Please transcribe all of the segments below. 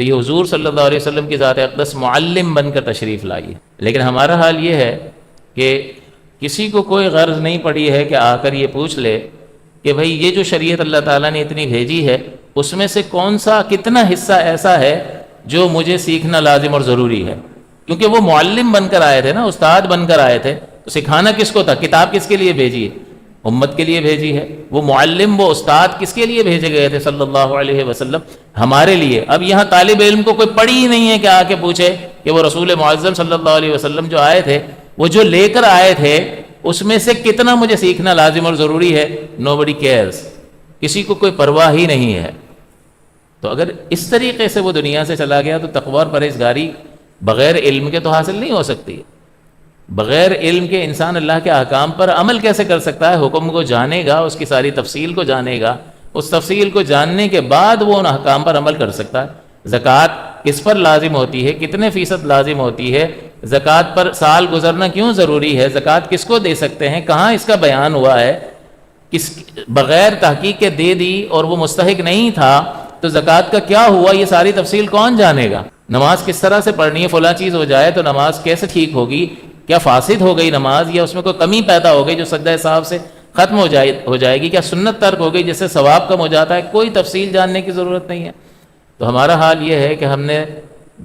تو یہ حضور صلی اللہ علیہ وسلم کی ذات اقدس معلم بن کر تشریف لائی ہے. لیکن ہمارا حال یہ ہے کہ کسی کو کوئی غرض نہیں پڑی ہے کہ آ کر یہ پوچھ لے کہ بھئی یہ جو شریعت اللہ تعالیٰ نے اتنی بھیجی ہے اس میں سے کون سا کتنا حصہ ایسا ہے جو مجھے سیکھنا لازم اور ضروری ہے. کیونکہ وہ معلم بن کر آئے تھے نا، استاد بن کر آئے تھے، تو سکھانا کس کو تھا؟ کتاب کس کے لیے بھیجی ہے؟ امت کے لیے بھیجی ہے. وہ معلم، وہ استاد کس کے لیے بھیجے گئے تھے؟ صلی اللہ علیہ وسلم، ہمارے لیے. اب یہاں طالب علم کو کوئی پڑھی ہی نہیں ہے کہ آ کے پوچھے کہ وہ رسول معظم صلی اللہ علیہ وسلم جو آئے تھے، وہ جو لے کر آئے تھے اس میں سے کتنا مجھے سیکھنا لازم اور ضروری ہے. nobody cares، کسی کو کوئی پرواہ ہی نہیں ہے. تو اگر اس طریقے سے وہ دنیا سے چلا گیا تو تقوی اور پرہیزگاری بغیر علم کے تو حاصل نہیں ہو سکتی. بغیر علم کے انسان اللہ کے احکام پر عمل کیسے کر سکتا ہے؟ حکم کو جانے گا، اس کی ساری تفصیل کو جانے گا، اس تفصیل کو جاننے کے بعد وہ ان احکام پر عمل کر سکتا ہے. زکوٰۃ کس پر لازم ہوتی ہے؟ کتنے فیصد لازم ہوتی ہے؟ زکوٰۃ پر سال گزرنا کیوں ضروری ہے؟ زکوٰۃ کس کو دے سکتے ہیں؟ کہاں اس کا بیان ہوا ہے؟ بغیر تحقیق کے دے دی اور وہ مستحق نہیں تھا تو زکوٰۃ کا کیا ہوا؟ یہ ساری تفصیل کون جانے گا؟ نماز کس طرح سے پڑھنی ہے؟ فلاں چیز ہو جائے تو نماز کیسے ٹھیک ہوگی؟ کیا فاسد ہو گئی نماز، یا اس میں کوئی کمی پیدا ہو گئی جو سجدہ صاحب سے ختم ہو جائے گی؟ کیا سنت ترک ہو گئی جس سے ثواب کم ہو جاتا ہے؟ کوئی تفصیل جاننے کی ضرورت نہیں ہے. تو ہمارا حال یہ ہے کہ ہم نے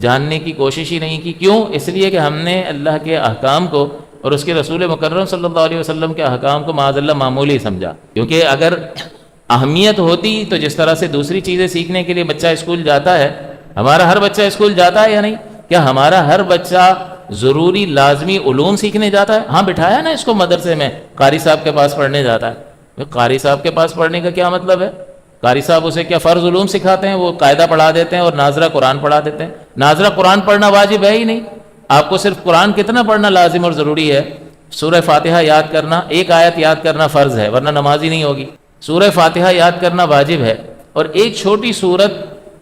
جاننے کی کوشش ہی نہیں کی. کیوں؟ اس لیے کہ ہم نے اللہ کے احکام کو اور اس کے رسول مکرم صلی اللہ علیہ وسلم کے احکام کو معاذ اللہ معمولی سمجھا. کیونکہ اگر اہمیت ہوتی تو جس طرح سے دوسری چیزیں سیکھنے کے لیے بچہ اسکول جاتا ہے، ہمارا ہر بچہ اسکول جاتا ہے یا نہیں؟ کیا ہمارا ہر بچہ ضروری لازمی علوم سیکھنے جاتا ہے؟ ہاں بٹھایا نا اس کو مدرسے میں، قاری صاحب کے پاس پڑھنے جاتا ہے. قاری صاحب کے پاس پڑھنے کا کیا مطلب ہے؟ قاری صاحب اسے کیا فرض علوم سکھاتے ہیں؟ وہ قاعدہ پڑھا دیتے ہیں اور ناظرہ قرآن پڑھا دیتے ہیں. ناظرہ قرآن پڑھنا واجب ہے ہی نہیں. آپ کو صرف قرآن کتنا پڑھنا لازم اور ضروری ہے؟ سورہ فاتحہ یاد کرنا، ایک آیت یاد کرنا فرض ہے، ورنہ نماز ہی نہیں ہوگی. سورہ فاتحہ یاد کرنا واجب ہے، اور ایک چھوٹی سورت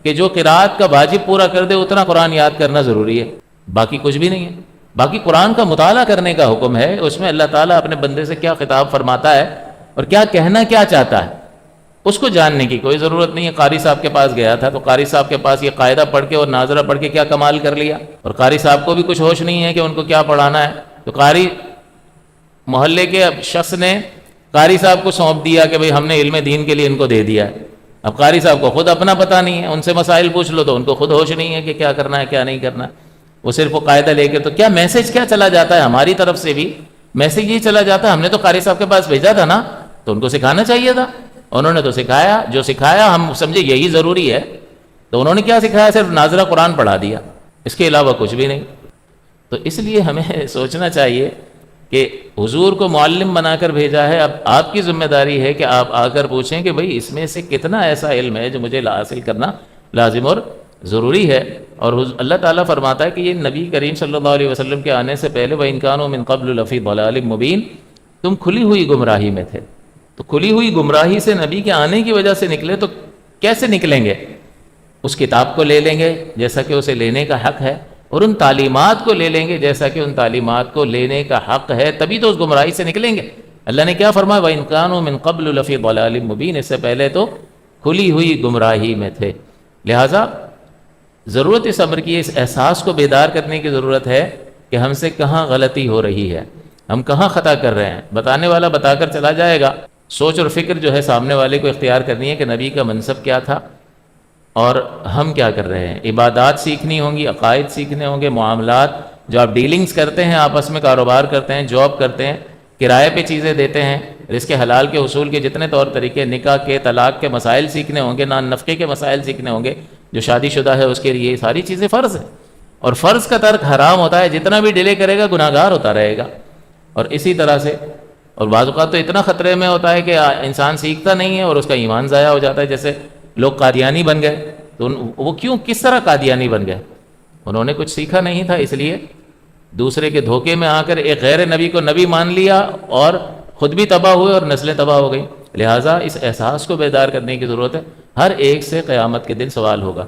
کہ جو قرات کا واجب پورا کر دے اتنا قرآن یاد کرنا ضروری ہے. باقی کچھ بھی نہیں ہے. باقی قرآن کا مطالعہ کرنے کا حکم ہے. اس میں اللہ تعالیٰ اپنے بندے سے کیا خطاب فرماتا ہے اور کیا کہنا کیا چاہتا ہے اس کو جاننے کی کوئی ضرورت نہیں ہے. قاری صاحب کے پاس گیا تھا تو قاری صاحب کے پاس یہ قاعدہ پڑھ کے اور ناظرہ پڑھ کے کیا کمال کر لیا، اور قاری صاحب کو بھی کچھ ہوش نہیں ہے کہ ان کو کیا پڑھانا ہے. تو قاری محلے کے شخص نے قاری صاحب کو سونپ دیا کہ بھئی ہم نے علم دین کے لیے ان کو دے دیا ہے. اب قاری صاحب کو خود اپنا پتہ نہیں ہے، ان سے مسائل پوچھ لو تو ان کو خود ہوش نہیں ہے کہ کیا کرنا ہے کیا نہیں کرنا. وہ صرف وہ قاعدہ لے کے تو کیا میسج کیا چلا جاتا ہے ہماری طرف سے بھی؟ میسج یہ چلا جاتا ہے ہم نے تو قاری صاحب کے پاس بھیجا تھا نا، تو ان کو سکھانا چاہیے تھا. انہوں نے تو سکھایا، جو سکھایا ہم سمجھے یہی ضروری ہے، تو انہوں نے کیا سکھایا؟ صرف ناظرہ قرآن پڑھا دیا، اس کے علاوہ کچھ بھی نہیں. تو اس لیے ہمیں سوچنا چاہیے کہ حضور کو معلم بنا کر بھیجا ہے. اب آپ کی ذمہ داری ہے کہ آپ آ کر پوچھیں کہ بھئی اس میں سے کتنا ایسا علم ہے جو مجھے حاصل کرنا لازم اور ضروری ہے. اور اللہ تعالیٰ فرماتا ہے کہ یہ نبی کریم صلی اللہ علیہ وسلم کے آنے سے پہلے وَإِن كَانُوا مِن قَبْلُ لَفِي ضَلَالٍ مُبِينٍ، تم کھلی ہوئی گمراہی میں تھے. تو کھلی ہوئی گمراہی سے نبی کے آنے کی وجہ سے نکلے تو کیسے نکلیں گے؟ اس کتاب کو لے لیں گے جیسا کہ اسے لینے کا حق ہے، اور ان تعلیمات کو لے لیں گے جیسا کہ ان تعلیمات کو لینے کا حق ہے، تبھی تو اس گمراہی سے نکلیں گے. اللہ نے کیا فرمایا؟ وَإِن كَانُوا مِن قَبْلُ لَفِي ضَلَالٍ مُبِينٍ، اس سے پہلے تو کھلی ہوئی گمراہی میں تھے. لہٰذا ضرورت اس امر کی، اس احساس کو بیدار کرنے کی ضرورت ہے کہ ہم سے کہاں غلطی ہو رہی ہے، ہم کہاں خطا کر رہے ہیں. بتانے والا بتا کر چلا جائے گا. سوچ اور فکر جو ہے سامنے والے کو اختیار کرنی ہے کہ نبی کا منصب کیا تھا اور ہم کیا کر رہے ہیں. عبادات سیکھنی ہوں گی، عقائد سیکھنے ہوں گے، معاملات جو آپ ڈیلنگز کرتے ہیں، آپس میں کاروبار کرتے ہیں، جاب کرتے ہیں، کرائے پہ چیزیں دیتے ہیں، رزق حلال کے حصول کے جتنے طور طریقے، نکاح کے، طلاق کے مسائل سیکھنے ہوں گے، نان نفقے کے مسائل سیکھنے ہوں گے. جو شادی شدہ ہے اس کے لیے یہ ساری چیزیں فرض ہیں، اور فرض کا ترک حرام ہوتا ہے. جتنا بھی ڈیلے کرے گا گناہ گار ہوتا رہے گا. اور اسی طرح سے اور بعض اوقات تو اتنا خطرے میں ہوتا ہے کہ انسان سیکھتا نہیں ہے اور اس کا ایمان ضائع ہو جاتا ہے. جیسے لوگ قادیانی بن گئے، تو وہ کیوں، کس طرح قادیانی بن گئے؟ انہوں نے کچھ سیکھا نہیں تھا، اس لیے دوسرے کے دھوکے میں آ کر ایک غیر نبی کو نبی مان لیا اور خود بھی تباہ ہوئے اور نسلیں تباہ ہو گئیں. لہٰذا اس احساس کو بیدار کرنے کی ضرورت ہے. ہر ایک سے قیامت کے دن سوال ہوگا.